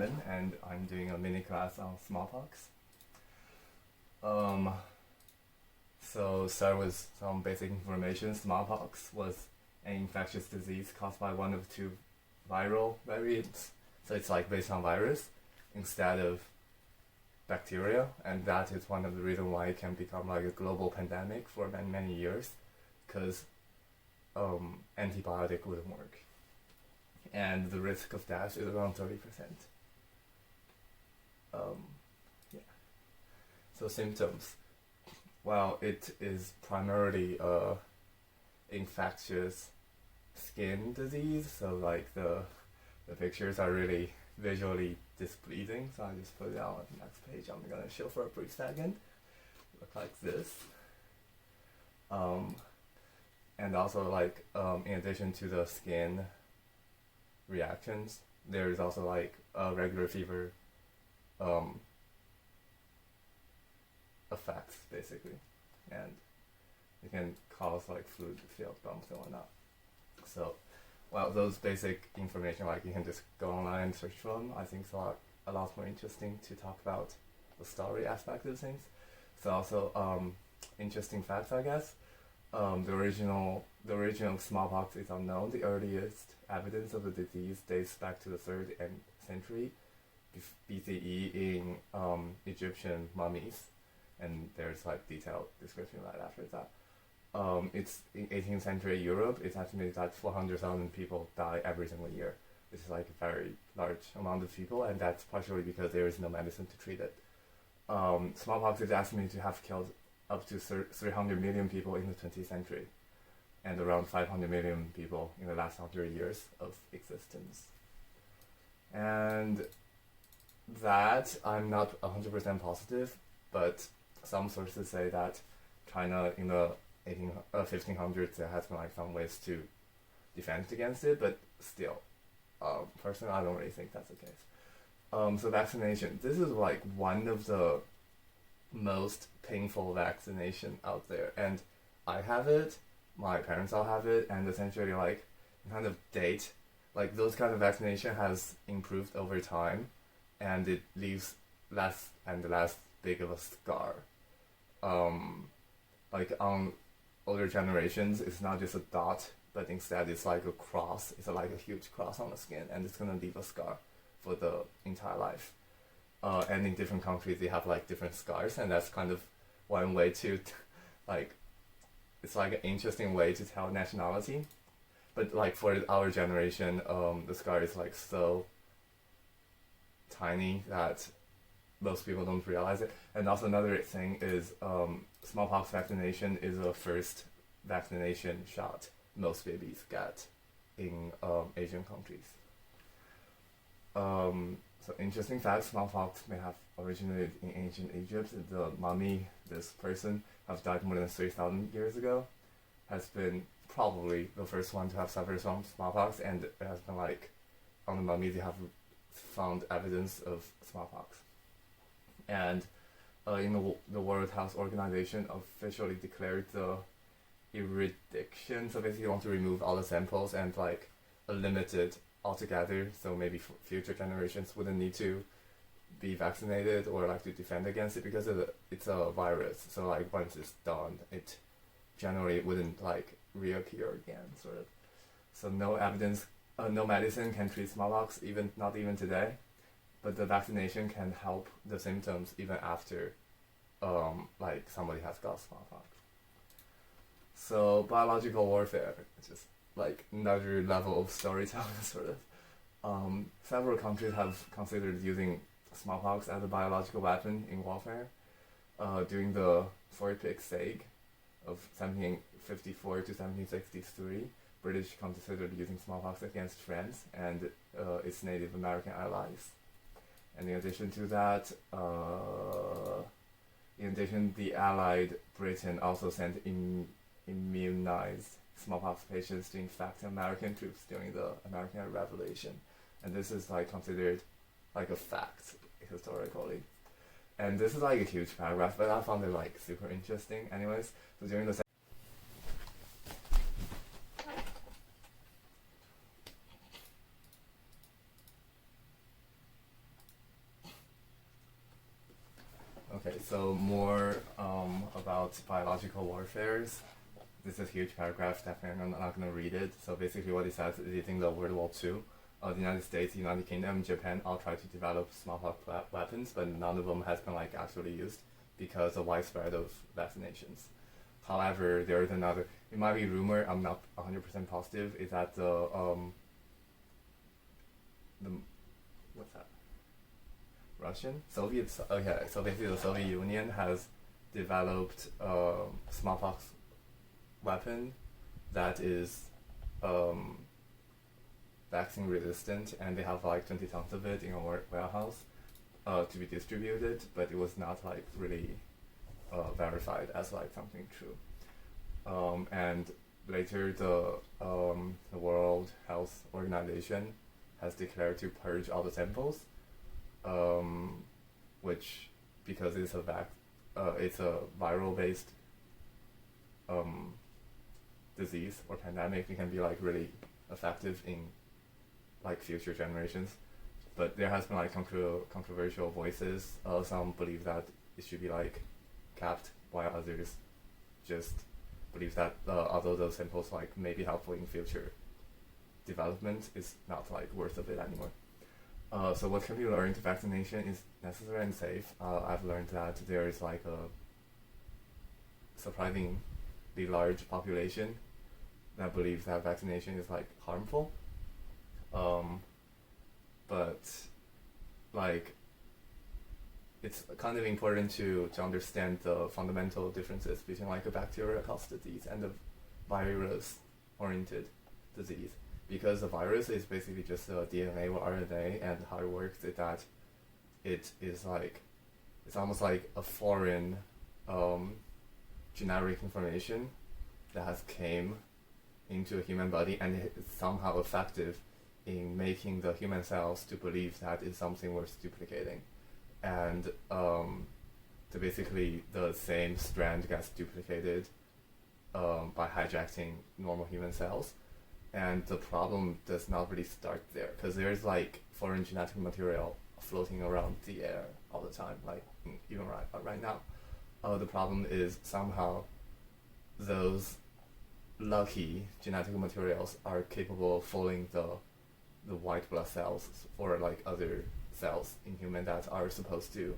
Evan, and I'm doing a mini class on smallpox. So start with some basic information. Smallpox was an infectious disease caused by one of two viral variants. So it's like based on virus instead of bacteria, and that is one of the reasons why it can become like a global pandemic for many, many years, because antibiotic wouldn't work. And the risk of death is around 30%. Yeah. So symptoms. Well, it is primarily a infectious skin disease. So like the pictures are really visually displeasing. So I just put it on the next page. I'm gonna show for a brief second. Look like this. And also like in addition to the skin reactions, there is also like a regular fever effects basically, and it can cause like fluid-filled bumps and whatnot. So, well, those basic information, like you can just go online and search for them. I think it's a lot more interesting to talk about the story aspect of things. So also interesting facts, I guess. The original smallpox is unknown. The earliest evidence of the disease dates back to the 3rd century BCE in Egyptian mummies, and there's like detailed description right after that. It's in 18th century Europe. It's estimated that 400,000 people die every single year. This is like a very large amount of people, and that's partially because there is no medicine to treat it. Smallpox is estimated to have killed up to 300 million people in the 20th century, and around 500 million people in the last 100 years of existence. And that I'm not 100% positive, but some sources say that China in the 1500s there has been like some ways to defend against it, but still, personally I don't really think that's the case. So vaccination. This is like one of the most painful vaccination out there, and I have it, my parents all have it, and essentially like kind of date, like those kind of vaccination has improved over time, and it leaves less and less big of a scar. Like on older generations, it's not just a dot, but instead it's like a cross. It's like a huge cross on the skin, and it's gonna leave a scar for the entire life. And in different countries, they have like different scars, and that's kind of one way to, like, it's like an interesting way to tell nationality. But like for our generation, the scar is like so tiny that most people don't realize it. And also another thing is smallpox vaccination is the first vaccination shot most babies get in Asian countries. So interesting fact, smallpox may have originated in ancient Egypt. The mummy, this person, have died more than 3,000 years ago, has been probably the first one to have suffered from smallpox, and it has been like, on the mummy they have found evidence of smallpox. And the World Health Organization officially declared the eradication, so basically you want to remove all the samples and like limit it altogether, so maybe future generations wouldn't need to be vaccinated or like to defend against it, because it's a virus, so like once it's done, it generally wouldn't like reappear again, sort of. So no evidence, no medicine can treat smallpox, not even today, but the vaccination can help the symptoms even after like somebody has got smallpox. So biological warfare, it's just like another level of storytelling, sort of. Several countries have considered using smallpox as a biological weapon in warfare. During the Four-Peak Siege of 1754 to 1763, British considered using smallpox against France and its Native American allies. And in addition to that, the Allied Britain also sent immunized smallpox patients to infect American troops during the American Revolution, and this is like considered like a fact historically. And this is like a huge paragraph, but I found it like super interesting. Anyways, so during the Okay, so more about biological warfares. This is a huge paragraph, definitely I'm not going to read it. So basically what it says is in the World War II, the United States, United Kingdom, Japan all tried to develop smallpox weapons, but none of them has been like actually used because of widespread of vaccinations. However, there is another, it might be rumor, I'm not 100% positive, is that the what's that? Russian? Soviet, okay, so basically the Soviet Union has developed smallpox weapon that is vaccine resistant, and they have like 20 tons of it in a warehouse to be distributed, but it was not like really verified as like something true. And later the World Health Organization has declared to purge all the samples, which because it's a viral based disease or pandemic, it can be like really effective in like future generations. But there has been like controversial voices. Some believe that it should be like capped, while others just believe that although those samples like may be helpful in future development, it's not like worth of it anymore. So what can be learned? Vaccination is necessary and safe. I've learned that there is like a surprisingly large population that believes that vaccination is like harmful. But like it's kind of important to understand the fundamental differences between like a bacterial caused disease and a virus-oriented disease. Because the virus is basically just a DNA or RNA, and how it works is that it is like, it's almost like a foreign generic information that has came into a human body, and it's somehow effective in making the human cells to believe that it's something worth duplicating. And so basically the same strand gets duplicated by hijacking normal human cells. And the problem does not really start there, because there's like foreign genetic material floating around the air all the time, like even right now. The problem is somehow those lucky genetic materials are capable of fooling the white blood cells or like other cells in human that are supposed to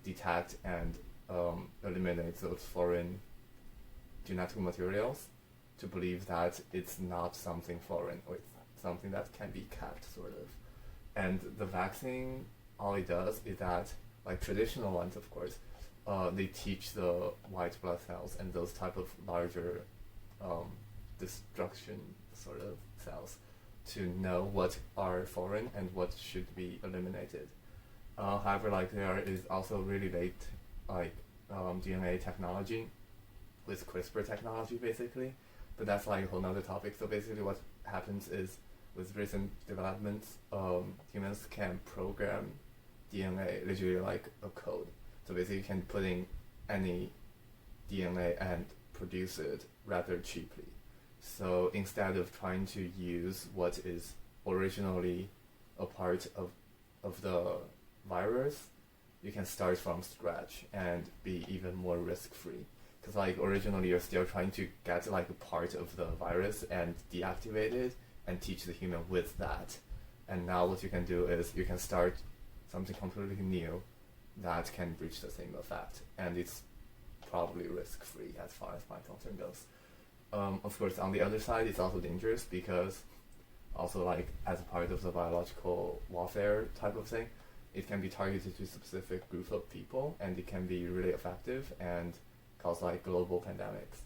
detect and eliminate those foreign genetic materials, to believe that it's not something foreign, or it's something that can be kept, sort of. And the vaccine, all it does is that, like traditional ones, of course, they teach the white blood cells and those type of larger destruction sort of cells to know what are foreign and what should be eliminated. However, like there is also really late like DNA technology with CRISPR technology, basically. But that's like a whole nother topic. So basically what happens is, with recent developments, humans can program DNA, literally like a code. So basically you can put in any DNA and produce it rather cheaply. So instead of trying to use what is originally a part of the virus, you can start from scratch and be even more risk-free. Because like originally you're still trying to get like a part of the virus and deactivate it and teach the human with that. And now what you can do is you can start something completely new that can reach the same effect. And it's probably risk-free as far as my concern goes. Of course, on the other side, it's also dangerous because also like as a part of the biological warfare type of thing, it can be targeted to a specific group of people, and it can be really effective and cause like global pandemics.